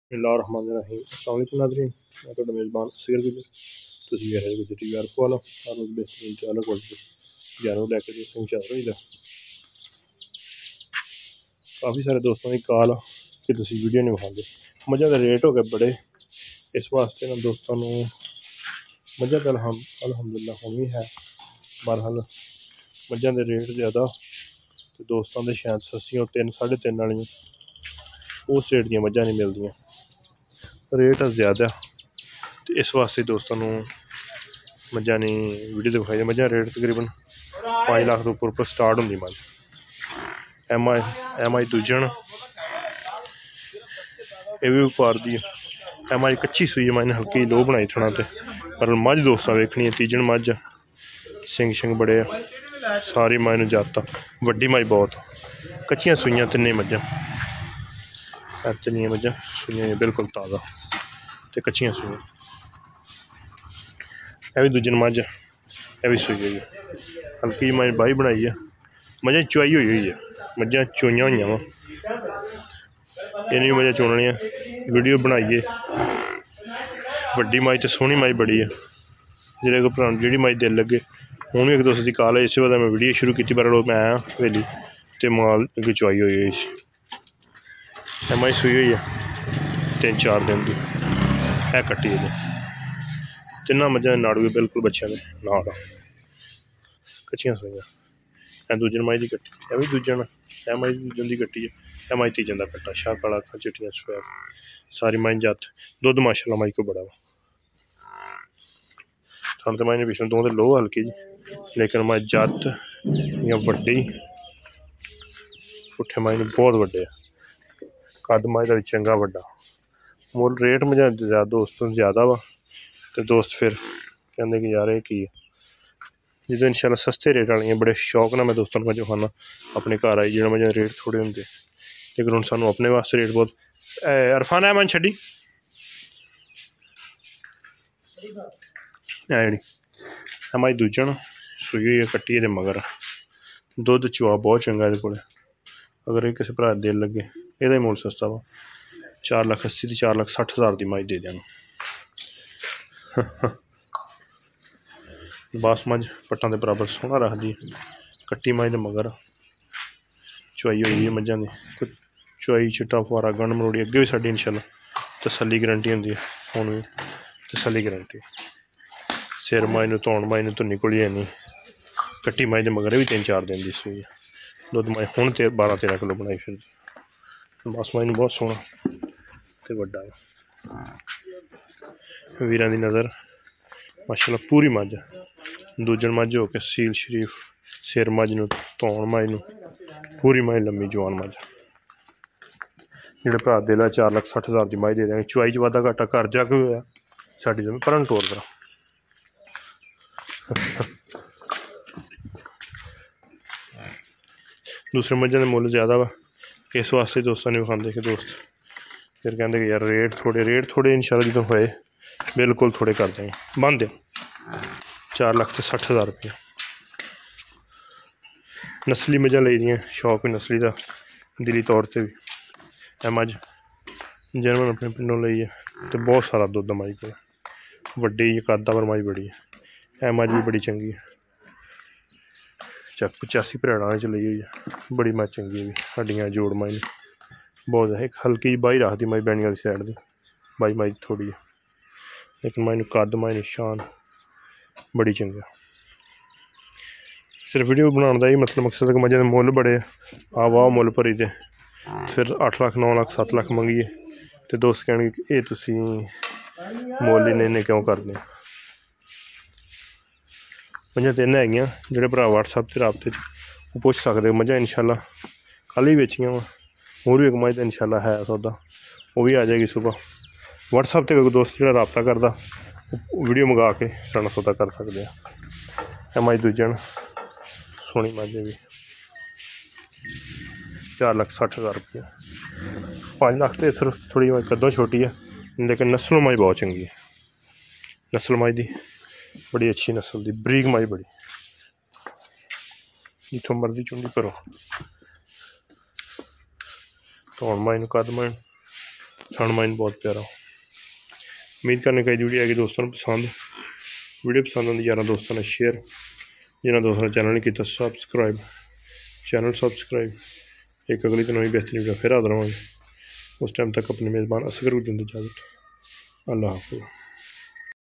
बिस्मिल्लाहिर्रहमानिर्रहीम। अस्सलाम वालेकुम नाज़रीन, मैं तो मेज़बान असगर गुजर तुम वेख रहे गुजर टी वी आर वाला हर रोज़ बेहतरीन ख्याल क्वालिटी जानवर लैके इंशाअल्लाह रही काफ़ी सारे दोस्तों की कॉल कि तुम वीडियो नहीं विखाते। मझां के रेट हो गए बड़े, इस वास्ते ना दोस्तों मझां तो अलहमदुलिल्लाह हुण भी है, बहरहाल मझां के रेट ज़्यादा तो दोस्तों के शायद सस्तियां 3-3.5 वाली उस रेट दी मझां नहीं मिलदियां, रेट ज़्यादा तो इस वास्ते दोस्तों मझां नहीं वीडियो दिखाई। मझां रेट तकरीबन 5 लाख तो उपर स्टार्ट होंगी मझ। एम आई दूजन ये भी व्यापार दी एम आई कच्ची सूई है, मैंने हल्की लो बनाई थोड़ा तो पर मझ दोस्तों वेखनी है। तीजन मझ सिंग बड़े सारी मझ जाता वड्डी मझ बहुत कच्चियां सूइयां तिन्ने मझां तिन्नियां मझां सूइयां बिल्कुल ताज़ा तो कच्चियां सूइयां। यह भी दूजन मझ यह भी सूई हुई है, हल्की मझ बाही बनाई है। मझां चुआई हुई है, मझां चोइयां हुई वा इन्हें मझां चुननियां वीडियो बनाइए। वड्डी मझ तो सोहनी मझ बड़ी है, जिहड़े को भरा जी मझ दिल लगे हूँ भी एक दोस्त की कॉल है, इस वजह मैं वीडियो शुरू की पर मैं आया हवेली तो माल अगर चुआई हुई मझ सूई हुई है 3-4 दिन की है कट्टी है। तिना मझां नाड़ू बिल्कुल बच्चों के नाड़ कच्चियां सूइयां। दूजन मझ की कट्टी यह भी दूजन है, मझ दूजन की कट्टी है। यह मझ तीजन का कट्टा शाह काला अखा चिट्टियां सफेद सारी मझ जत दुध माशाल्लाह मझ को बड़ा वा थान तो मझ ने पिछले 2 लो हल्की जी, लेकिन मझ जत या वड्डी पुट्ठे मझ बहुत वड्डे कद मझ का भी चंगा वड्डा। मुल रेट मझां दोस्तों ज़्यादा वा तो दोस्त फिर कहते कि यार ये की जो इंशाल्लाह सस्ते रेट वाली बड़े शौक ना मैं दोस्तों को खाना अपने घर आई जो मझां रेट थोड़े होंगे, लेकिन हम सानू अपने वास्ते रेट बहुत। अरफान है मन छड़ी जी मझ दूजन सूई हुई है कट्टी है मगर दुध चुआ बहुत चंगा ये को। अगर ये किसी भरा दिल लगे यदा मुल सस्ता वा 4,80,000 की 4,60,000 की मझ दे दें। बास मझ पट्टा के बराबर सोहना रखदी कट्टी मझ मगर चुआई हुई है मझां की चुआई चिट्टा फुआरा गंढ मरोड़ी अगे भी साड़ी इंशाल्लाह तसल्ली गारंटी होंगी है, हुण भी तसल्ली गारंटी सिर मझ धोन मझ धुनी कोली है नहीं कट्टी मझ मगर भी 3-4 दिन की सूई है। दुध मझ हुण 12-13 किलो बनाई फिर बस मझ बहुत सोहना तो वड्डा वीरां की नज़र माशाल्लाह पूरी मझ दूजन मझ हो के सील शरीफ सिर मझ धोन मझ पूरी मझ लम्मी जवान मझ जोड़े भरा दिल 4,60,000 की मझ दे देंगे। चुआई च वाधा घाटा घर जाके होया साड़ी जमीन पर टोर पर दूसरे मझां के मुल ज़्यादा वा इस वास्ते दोस्तों ने विखाते कि दोस्त फिर कहते कि यार रेट थोड़े इंशाल्लाह जो होए बिल्कुल थोड़े कर देंगे बंद 4,60,000 रुपये। नस्ली मझां ली दियां शौक भी नस्ली का दिली तौर पर भी है मझ जर्मन अपने पिंडों ली है तो बहुत सारा दुध मझ को वड्डी कद पर मझ बड़ी है मझ भी बड़ी चंगी है 85 भराड़ा च ली हुई है बड़ी मझ चंगी भी हड्डियां जोड़ मझ बहुत है। एक हल्की बाही रखती मझ बैनी वाली साइड की बाई मझ थोड़ी है, लेकिन मझ कद मझ निशान बड़ी चंगा। सिर्फ वीडियो बनाने का ही मतलब मकसद है कि मझां के मुल बड़े आ वाह मुल भरी दे फिर 8 लाख 9 लाख 7 लाख मंगिए तो दोस्त कहेंगे कि ये तुसी मुल इन्ने क्यों करते। मझां 3 है जोड़े भरा व्हाट्सएप से रबते पुछ सकते मझां इंशाल्लाह कल ही बेचियां वा और भी एक मझ इंशाल्लाह है सौदा वो भी आ जाएगी सुबह। व्हाट्सएप से कोई दोस्त जो रबता करता वीडियो मंगा के साढ़ा सौदा कर सकते हैं। मझ दूजन सोहनी मझ भी 4,60,000 रुपये 5 लाख तो सिर्फ थोड़ी कदों छोटी है, लेकिन नस्लों मझ बहुत चंगी है। नस्ल मझ की बड़ी अच्छी नस्ल की बरीक मझ बड़ी जितों मर्जी चुंडी करो धोन मझ कद मझ थन माइन बहुत प्यारा। उम्मीद करने का वीडियो आएगी दोस्तों को पसंद। वीडियो पसंद आती यार दोस्तों ने शेयर, जिन्होंने दोस्तों ने चैनल नहीं किया सबसक्राइब, चैनल सबसक्राइब। एक अगली तो नई बेहतरीन वीडियो फिर हाजिर होंगे। उस टाइम तक अपने मेज़बान असगर को इजाज़त। अल्लाह हाफ़िज़।